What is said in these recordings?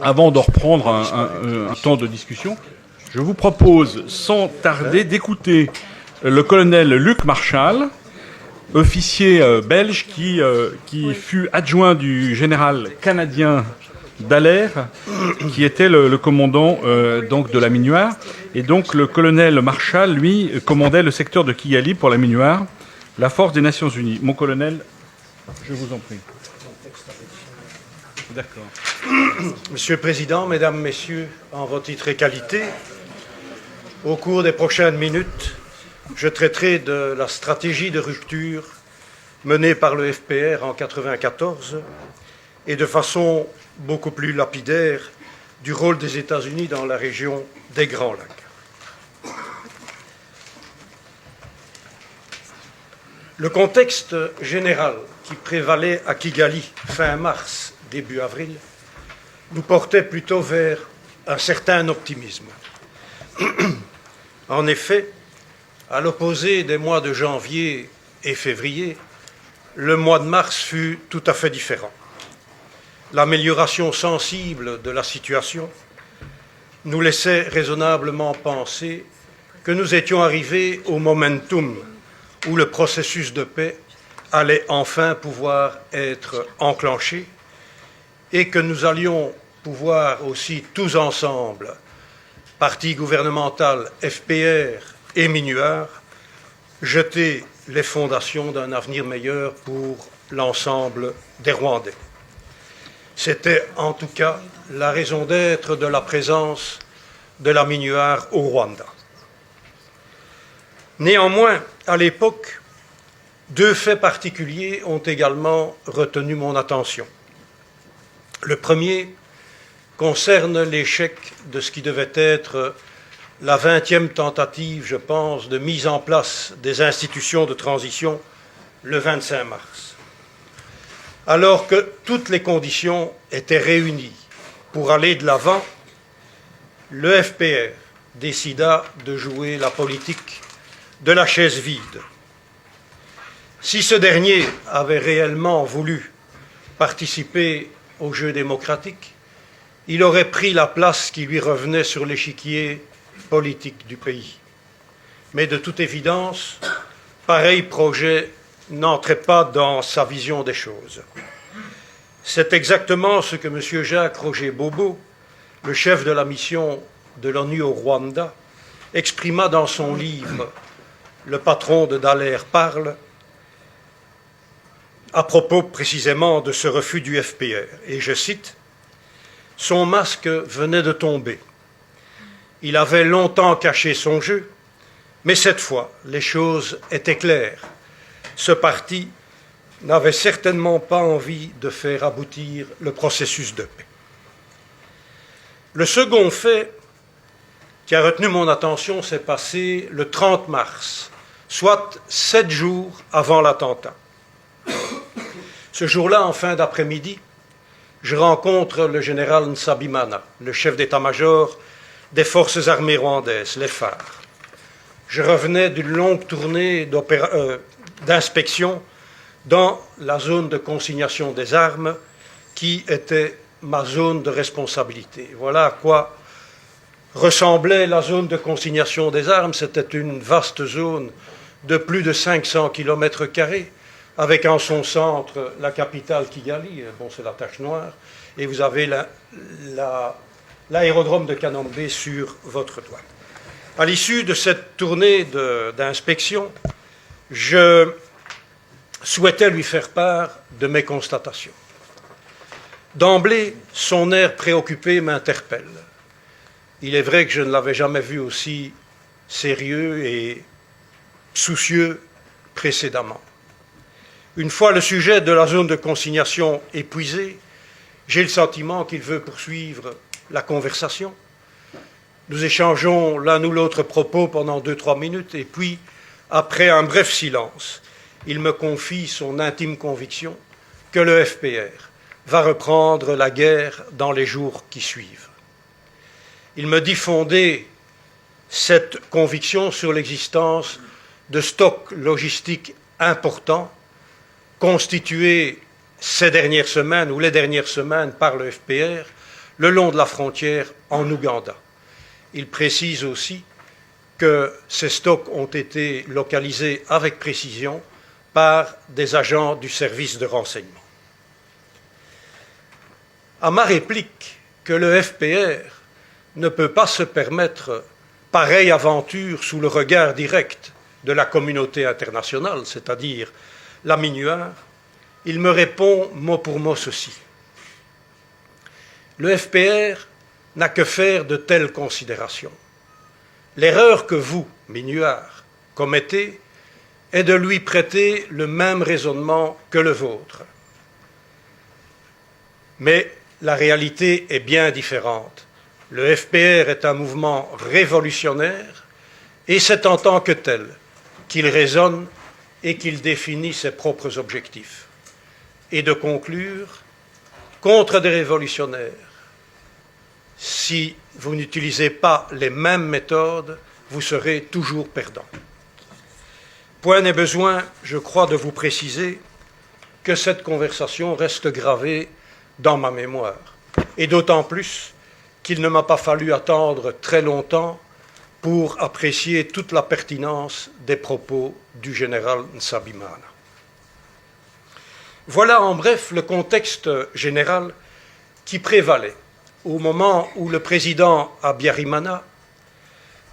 avant de reprendre un temps de discussion, je vous propose sans tarder d'écouter le colonel Luc Marchal, officier belge qui fut adjoint du général canadien Dallaire, qui était le commandant donc de la Minuar. Et donc le colonel Marchal, lui, commandait le secteur de Kigali pour la Minuar, la force des Nations Unies. Mon colonel, je vous en prie. D'accord. Monsieur le Président, Mesdames, Messieurs, en votre titre et qualité, au cours des prochaines minutes, je traiterai de la stratégie de rupture menée par le FPR en 1994 et de façon beaucoup plus lapidaire du rôle des États-Unis dans la région des Grands Lacs. Le contexte général qui prévalait à Kigali fin mars, début avril, nous portait plutôt vers un certain optimisme. En effet, à l'opposé des mois de janvier et février, le mois de mars fut tout à fait différent. L'amélioration sensible de la situation nous laissait raisonnablement penser que nous étions arrivés au momentum où le processus de paix allait enfin pouvoir être enclenché et que nous allions pouvoir aussi tous ensemble, parti gouvernemental, FPR et Minuar, jeter les fondations d'un avenir meilleur pour l'ensemble des Rwandais. C'était en tout cas la raison d'être de la présence de la Minuar au Rwanda. Néanmoins, à l'époque, deux faits particuliers ont également retenu mon attention. Le premier concerne l'échec de ce qui devait être la 20e tentative, je pense, de mise en place des institutions de transition le 25 mars. Alors que toutes les conditions étaient réunies pour aller de l'avant, le FPR décida de jouer la politique de la chaise vide. Si ce dernier avait réellement voulu participer au jeu démocratique, il aurait pris la place qui lui revenait sur l'échiquier politique du pays. Mais de toute évidence, pareil projet n'entrait pas dans sa vision des choses. C'est exactement ce que M. Jacques-Roger Bobo, le chef de la mission de l'ONU au Rwanda, exprima dans son livre « Le patron de Dallaire parle » à propos précisément de ce refus du FPR. Et je cite, « Son masque venait de tomber. Il avait longtemps caché son jeu, mais cette fois, les choses étaient claires. Ce parti n'avait certainement pas envie de faire aboutir le processus de paix. » Le second fait qui a retenu mon attention s'est passé le 30 mars, soit 7 jours avant l'attentat. Ce jour-là, en fin d'après-midi, je rencontre le général Nsabimana, le chef d'état-major des forces armées rwandaises, les phares. Je revenais d'une longue tournée d'inspection dans la zone de consignation des armes qui était ma zone de responsabilité. Voilà à quoi ressemblait la zone de consignation des armes. C'était une vaste zone de plus de 500 km², avec en son centre la capitale Kigali, bon, c'est la tache noire, et vous avez l'aérodrome de Kanombe sur votre droite. À l'issue de cette tournée d'inspection, je souhaitais lui faire part de mes constatations. D'emblée, son air préoccupé m'interpelle. Il est vrai que je ne l'avais jamais vu aussi sérieux et soucieux précédemment. Une fois le sujet de la zone de consignation épuisé, j'ai le sentiment qu'il veut poursuivre la conversation. Nous échangeons l'un ou l'autre propos pendant 2-3 minutes et puis, après un bref silence, il me confie son intime conviction que le FPR va reprendre la guerre dans les jours qui suivent. Il me dit fonder cette conviction sur l'existence de stocks logistiques importants constitués ces dernières semaines ou les dernières semaines par le FPR le long de la frontière en Ouganda. Il précise aussi que ces stocks ont été localisés avec précision par des agents du service de renseignement. À ma réplique que le FPR ne peut pas se permettre pareille aventure sous le regard direct de la communauté internationale, c'est-à-dire la MINUAR, il me répond mot pour mot ceci. Le FPR n'a que faire de telles considérations. L'erreur que vous, MINUAR, commettez est de lui prêter le même raisonnement que le vôtre. Mais la réalité est bien différente. Le FPR est un mouvement révolutionnaire et c'est en tant que tel qu'il raisonne et qu'il définit ses propres objectifs. Et de conclure, contre des révolutionnaires, si vous n'utilisez pas les mêmes méthodes, vous serez toujours perdant. Point n'est besoin, je crois, de vous préciser que cette conversation reste gravée dans ma mémoire, et d'autant plus qu'il ne m'a pas fallu attendre très longtemps pour apprécier toute la pertinence des propos du général Nsabimana. Voilà en bref le contexte général qui prévalait au moment où le président Habyarimana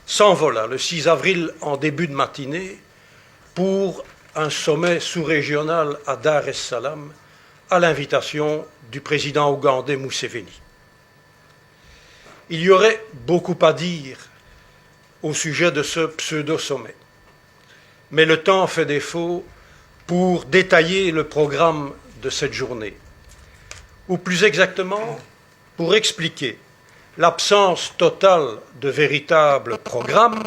s'envola le 6 avril en début de matinée pour un sommet sous-régional à Dar es Salaam à l'invitation du président ougandais Museveni. Il y aurait beaucoup à dire au sujet de ce pseudo-sommet, mais le temps fait défaut pour détailler le programme de cette journée, ou plus exactement pour expliquer l'absence totale de véritable programme,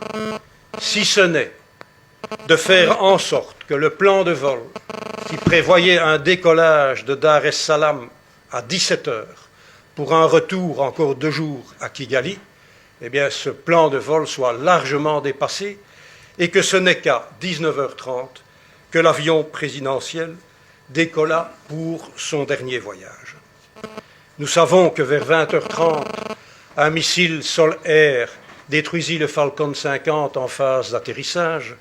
si ce n'est de faire en sorte que le plan de vol qui prévoyait un décollage de Dar es Salaam à 17 heures pour un retour encore 2 jours à Kigali, eh bien, ce plan de vol soit largement dépassé et que ce n'est qu'à 19h30 que l'avion présidentiel décolla pour son dernier voyage. Nous savons que vers 20h30, un missile sol-air détruisit le Falcon 50 en phase d'atterrissage,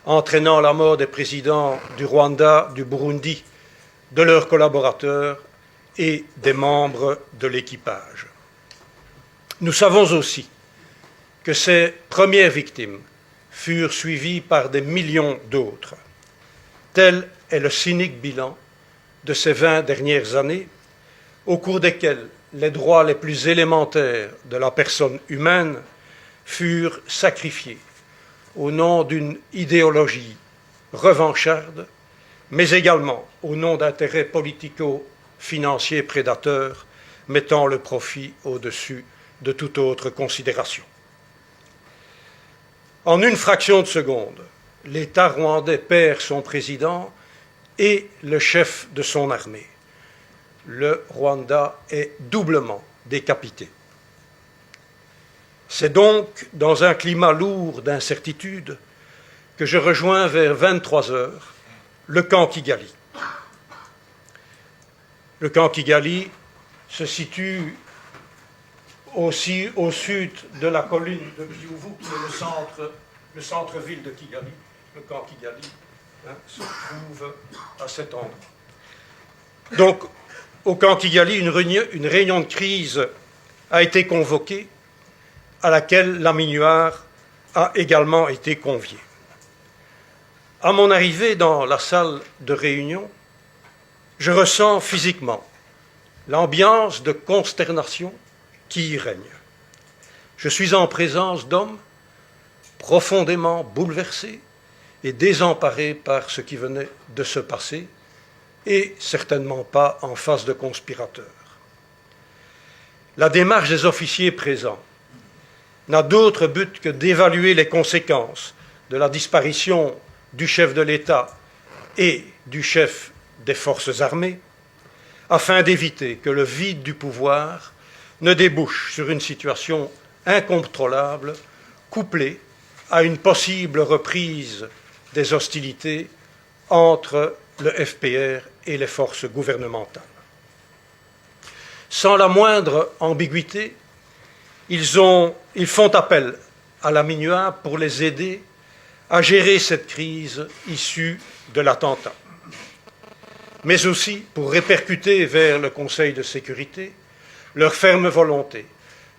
entraînant la mort des présidents du Rwanda, du Burundi, de leurs collaborateurs et des membres de l'équipage. Nous savons aussi que ces premières victimes furent suivies par des millions d'autres. Tel est le cynique bilan de ces 20 dernières années, au cours desquelles les droits les plus élémentaires de la personne humaine furent sacrifiés au nom d'une idéologie revancharde, mais également au nom d'intérêts politico-financiers prédateurs mettant le profit au-dessus de toute autre considération. En une fraction de seconde, l'État rwandais perd son président et le chef de son armée. Le Rwanda est doublement décapité. C'est donc dans un climat lourd d'incertitude que je rejoins vers 23 heures le camp Kigali. Le camp Kigali se situe aussi au sud de la colline de Kivuvu, qui est le centre-ville de Kigali. Le camp Kigali se trouve à cet endroit. Donc, au camp Kigali, une réunion de crise a été convoquée, à laquelle la MINUAR a également été conviée. À mon arrivée dans la salle de réunion, je ressens physiquement l'ambiance de consternation qui y règne. Je suis en présence d'hommes profondément bouleversés et désemparés par ce qui venait de se passer, et certainement pas en face de conspirateurs. La démarche des officiers présents n'a d'autre but que d'évaluer les conséquences de la disparition du chef de l'État et du chef des forces armées, afin d'éviter que le vide du pouvoir ne débouche sur une situation incontrôlable, couplée à une possible reprise des hostilités entre le FPR et les forces gouvernementales. Sans la moindre ambiguïté, ils font appel à la MINUA pour les aider à gérer cette crise issue de l'attentat, mais aussi pour répercuter vers le Conseil de sécurité leur ferme volonté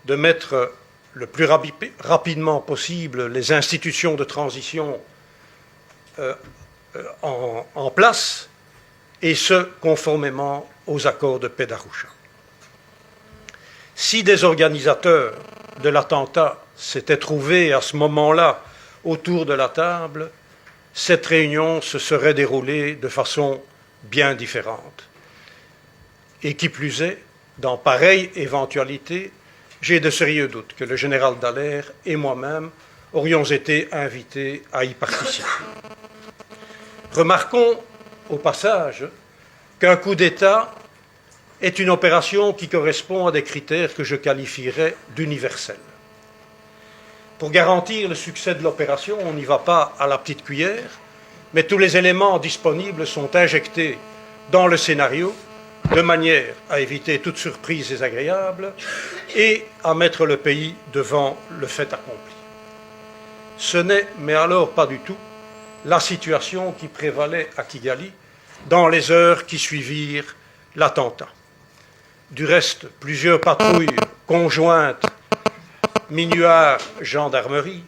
de mettre le plus rapidement possible les institutions de transition en place, et ce, conformément aux accords de paix d'Arusha. Si des organisateurs de l'attentat s'étaient trouvés à ce moment-là autour de la table, cette réunion se serait déroulée de façon bien différente. Et qui plus est, dans pareille éventualité, j'ai de sérieux doutes que le général Dallaire et moi-même aurions été invités à y participer. Remarquons au passage qu'un coup d'État est une opération qui correspond à des critères que je qualifierais d'universels. Pour garantir le succès de l'opération, on n'y va pas à la petite cuillère, mais tous les éléments disponibles sont injectés dans le scénario de manière à éviter toute surprise désagréable et à mettre le pays devant le fait accompli. Ce n'est, mais alors pas du tout, la situation qui prévalait à Kigali dans les heures qui suivirent l'attentat. Du reste, plusieurs patrouilles conjointes MINUA gendarmerie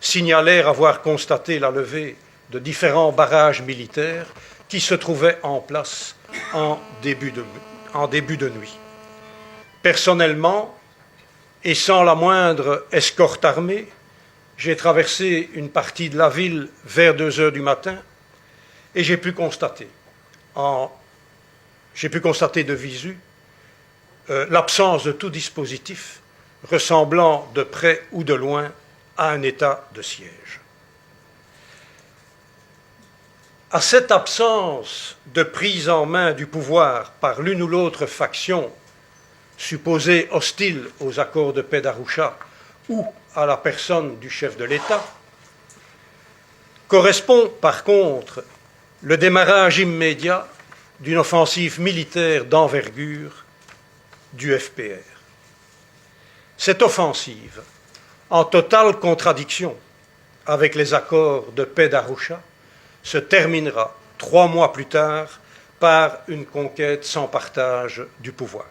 signalèrent avoir constaté la levée de différents barrages militaires qui se trouvaient en place en début de nuit. Personnellement, et sans la moindre escorte armée, j'ai traversé une partie de la ville vers 2 heures du matin et j'ai pu constater de visu l'absence de tout dispositif ressemblant de près ou de loin à un état de siège. À cette absence de prise en main du pouvoir par l'une ou l'autre faction supposée hostile aux accords de paix d'Arusha ou à la personne du chef de l'État, correspond par contre le démarrage immédiat d'une offensive militaire d'envergure du FPR. Cette offensive, en totale contradiction avec les accords de paix d'Arusha, se terminera 3 mois plus tard par une conquête sans partage du pouvoir.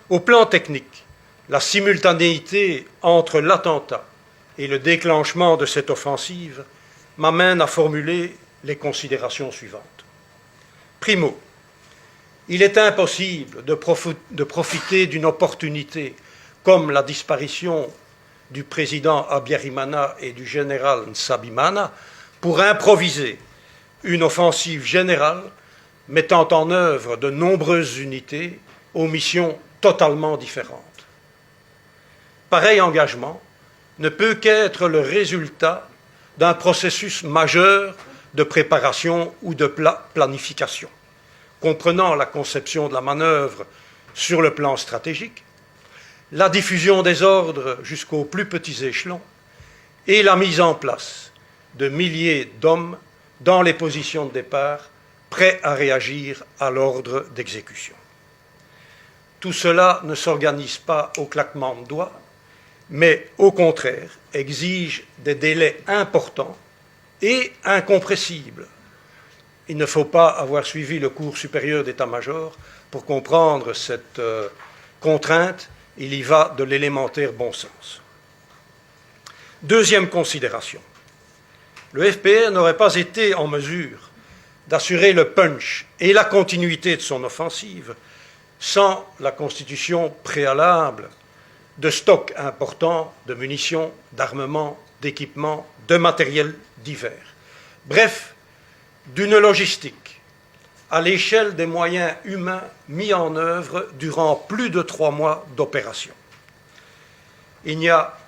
Au plan technique, la simultanéité entre l'attentat et le déclenchement de cette offensive m'amène à formuler les considérations suivantes. Primo, il est impossible de profiter d'une opportunité comme la disparition du président Habyarimana et du général Nsabimana pour improviser une offensive générale mettant en œuvre de nombreuses unités aux missions totalement différentes. Pareil engagement ne peut qu'être le résultat d'un processus majeur de préparation ou de planification, comprenant la conception de la manœuvre sur le plan stratégique, la diffusion des ordres jusqu'aux plus petits échelons et la mise en place de milliers d'hommes dans les positions de départ, prêts à réagir à l'ordre d'exécution. Tout cela ne s'organise pas au claquement de doigts, mais au contraire exige des délais importants et incompressibles. Il ne faut pas avoir suivi le cours supérieur d'état-major pour comprendre cette contrainte. Il y va de l'élémentaire bon sens. Deuxième considération. Le FPR n'aurait pas été en mesure d'assurer le punch et la continuité de son offensive sans la constitution préalable de stocks importants de munitions, d'armements, d'équipements, de matériel divers. Bref, d'une logistique à l'échelle des moyens humains mis en œuvre durant plus de 3 mois d'opération. Il n'y a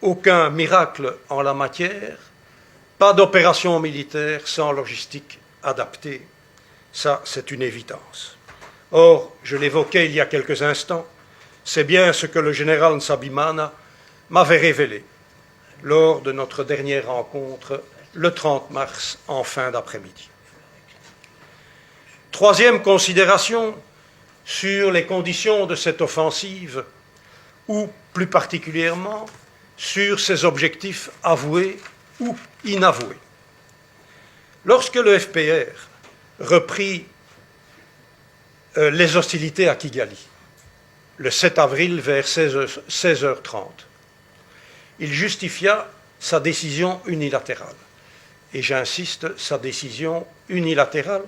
aucun miracle en la matière, pas d'opération militaire sans logistique adaptée. Ça, c'est une évidence. Or, je l'évoquais il y a quelques instants, c'est bien ce que le général Nsabimana m'avait révélé lors de notre dernière rencontre le 30 mars en fin d'après-midi. Troisième considération, sur les conditions de cette offensive ou, plus particulièrement, sur ses objectifs avoués ou inavoués. Lorsque le FPR reprit les hostilités à Kigali, le 7 avril vers 16h30, il justifia sa décision unilatérale, et j'insiste, sa décision unilatérale,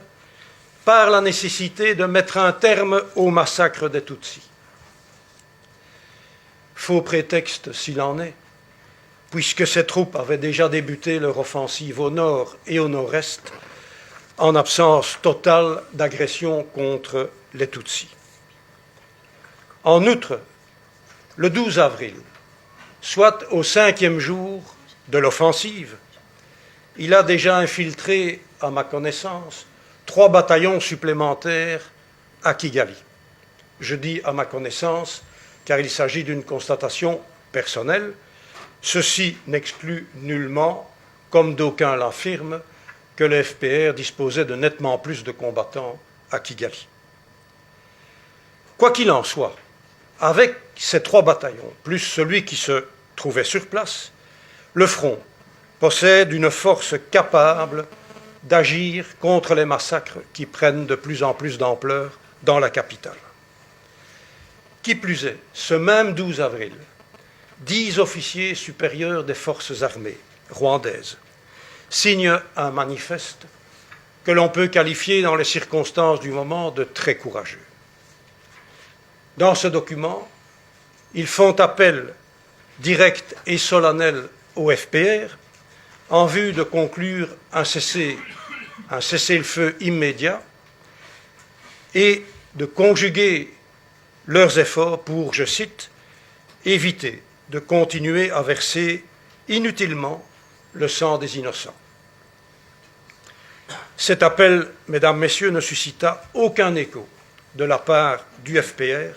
par la nécessité de mettre un terme au massacre des Tutsis. Faux prétexte s'il en est, puisque ces troupes avaient déjà débuté leur offensive au nord et au nord-est, en absence totale d'agression contre les Tutsis. En outre, le 12 avril, soit au 5e jour de l'offensive, il a déjà infiltré, à ma connaissance, 3 bataillons supplémentaires à Kigali. Je dis à ma connaissance, car il s'agit d'une constatation personnelle. Ceci n'exclut nullement, comme d'aucuns l'affirment, que le FPR disposait de nettement plus de combattants à Kigali. Quoi qu'il en soit, avec ces 3 bataillons, plus celui qui se trouvait sur place, le front possède une force capable d'agir contre les massacres qui prennent de plus en plus d'ampleur dans la capitale. Qui plus est, ce même 12 avril, 10 officiers supérieurs des forces armées rwandaises signent un manifeste que l'on peut qualifier dans les circonstances du moment de très courageux. Dans ce document, ils font appel direct et solennel au FPR en vue de conclure un cessez-le-feu immédiat et de conjuguer leurs efforts pour, je cite, éviter de continuer à verser inutilement le sang des innocents. Cet appel, mesdames, messieurs, ne suscita aucun écho de la part du FPR,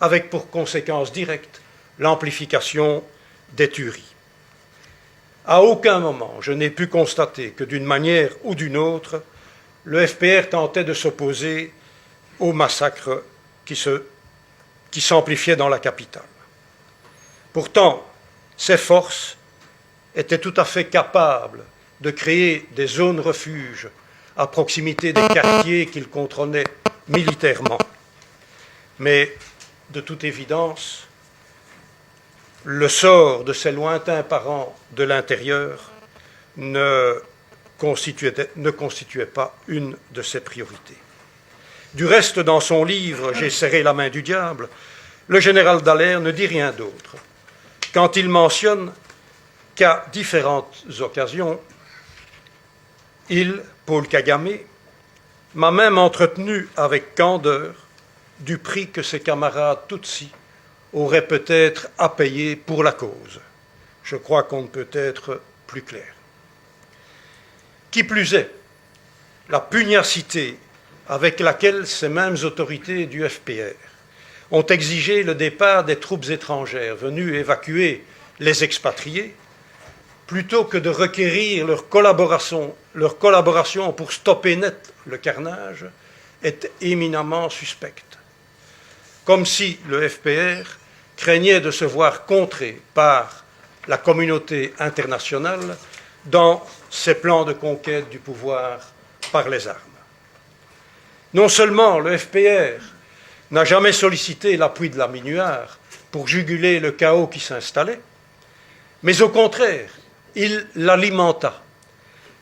avec pour conséquence directe l'amplification des tueries. À aucun moment, je n'ai pu constater que d'une manière ou d'une autre, le FPR tentait de s'opposer au massacre qui s'amplifiait dans la capitale. Pourtant, ces forces étaient tout à fait capables de créer des zones refuges à proximité des quartiers qu'ils contrôlaient militairement. Mais, de toute évidence, le sort de ces lointains parents de l'intérieur ne constituait pas une de ses priorités. Du reste, dans son livre « J'ai serré la main du diable », le général Dallaire ne dit rien d'autre quand il mentionne qu'à différentes occasions, il, Paul Kagame, m'a même entretenu avec candeur du prix que ses camarades Tutsis auraient peut-être à payer pour la cause. Je crois qu'on ne peut être plus clair. Qui plus est, la pugnacité avec laquelle ces mêmes autorités du FPR ont exigé le départ des troupes étrangères venues évacuer les expatriés, plutôt que de requérir leur collaboration pour stopper net le carnage, est éminemment suspecte. Comme si le FPR craignait de se voir contré par la communauté internationale dans ses plans de conquête du pouvoir par les armes. Non seulement le FPR n'a jamais sollicité l'appui de la Minuar pour juguler le chaos qui s'installait, mais au contraire, il l'alimenta.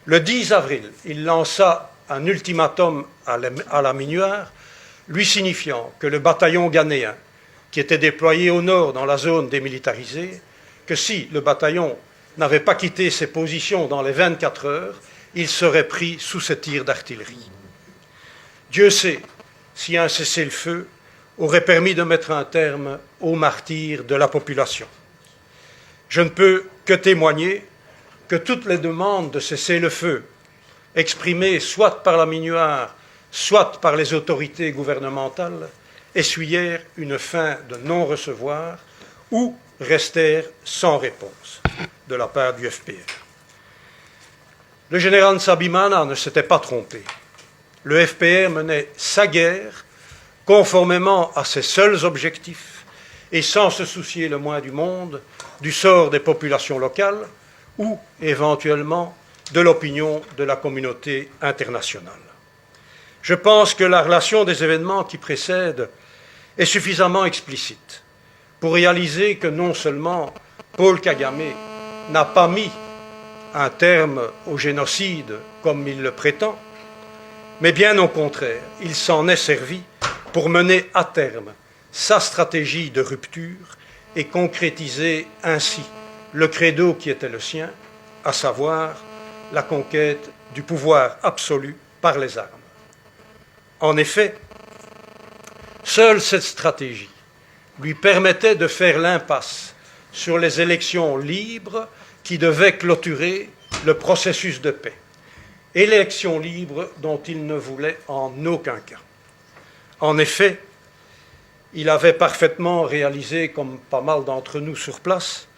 Le 10 avril, il lança un ultimatum à la Minuar, lui signifiant que le bataillon ghanéen, qui était déployé au nord dans la zone démilitarisée, que si le bataillon n'avait pas quitté ses positions dans les 24 heures, il serait pris sous ses tirs d'artillerie. Dieu sait si un cessez-le-feu aurait permis de mettre un terme aux martyrs de la population. Je ne peux que témoigner que toutes les demandes de cessez-le-feu, exprimées soit par la Minuar, soit par les autorités gouvernementales, essuyèrent une fin de non-recevoir ou restèrent sans réponse de la part du FPR. Le général Nsabimana ne s'était pas trompé. Le FPR menait sa guerre conformément à ses seuls objectifs et sans se soucier le moins du monde du sort des populations locales ou, éventuellement, de l'opinion de la communauté internationale. Je pense que la relation des événements qui précèdent est suffisamment explicite pour réaliser que non seulement Paul Kagame n'a pas mis un terme au génocide comme il le prétend, mais bien au contraire, il s'en est servi pour mener à terme sa stratégie de rupture et concrétiser ainsi le credo qui était le sien, à savoir la conquête du pouvoir absolu par les armes. En effet, seule cette stratégie lui permettait de faire l'impasse sur les élections libres qui devaient clôturer le processus de paix. Élections libres dont il ne voulait en aucun cas. En effet, il avait parfaitement réalisé, comme pas mal d'entre nous sur place,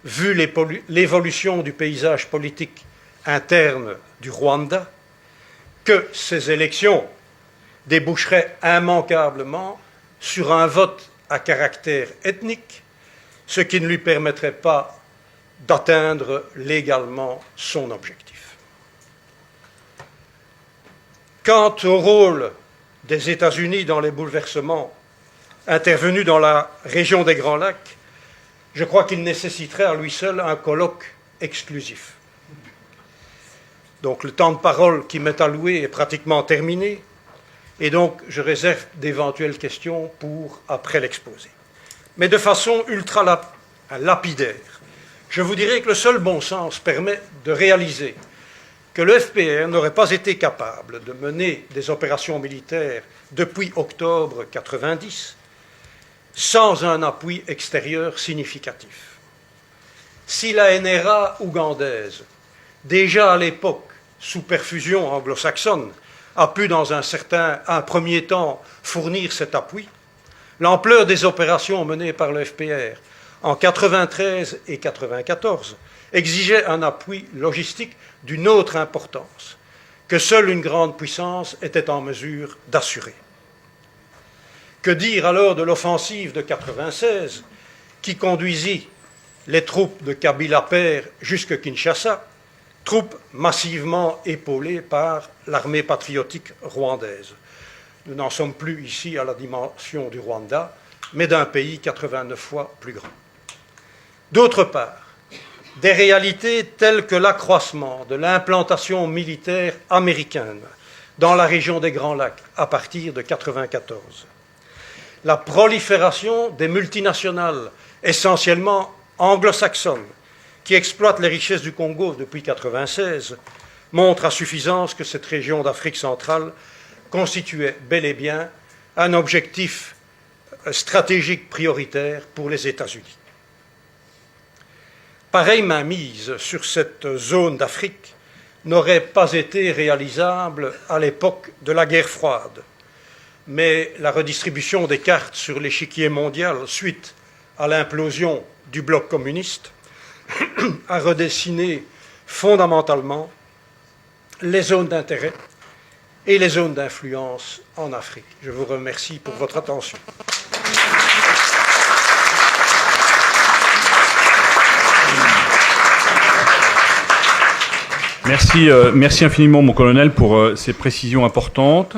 vu l'évolution du paysage politique interne du Rwanda, que ces élections déboucheraient immanquablement sur un vote à caractère ethnique, ce qui ne lui permettrait pas d'atteindre légalement son objectif. Quant au rôle des États-Unis dans les bouleversements intervenus dans la région des Grands Lacs, je crois qu'il nécessiterait à lui seul un colloque exclusif. Donc le temps de parole qui m'est alloué est pratiquement terminé, et donc je réserve d'éventuelles questions pour après l'exposé. Mais de façon ultra lapidaire, je vous dirais que le seul bon sens permet de réaliser que le FPR n'aurait pas été capable de mener des opérations militaires depuis octobre 1990 sans un appui extérieur significatif. Si la NRA ougandaise, déjà à l'époque sous perfusion anglo-saxonne, a pu dans un premier temps fournir cet appui, l'ampleur des opérations menées par le FPR en 1993 et 1994 exigeait un appui logistique d'une autre importance que seule une grande puissance était en mesure d'assurer. Que dire alors de l'offensive de 1996 qui conduisit les troupes de Kabila père jusque Kinshasa, troupes massivement épaulées par l'armée patriotique rwandaise. Nous n'en sommes plus ici à la dimension du Rwanda, mais d'un pays 89 fois plus grand. D'autre part, des réalités telles que l'accroissement de l'implantation militaire américaine dans la région des Grands Lacs à partir de 1994, la prolifération des multinationales essentiellement anglo-saxonnes qui exploitent les richesses du Congo depuis 1996 montrent à suffisance que cette région d'Afrique centrale constituait bel et bien un objectif stratégique prioritaire pour les États-Unis. Pareille mainmise sur cette zone d'Afrique n'aurait pas été réalisable à l'époque de la guerre froide, mais la redistribution des cartes sur l'échiquier mondial suite à l'implosion du bloc communiste a redessiné fondamentalement les zones d'intérêt et les zones d'influence en Afrique. Je vous remercie pour votre attention. Merci infiniment, mon colonel, pour ces précisions importantes.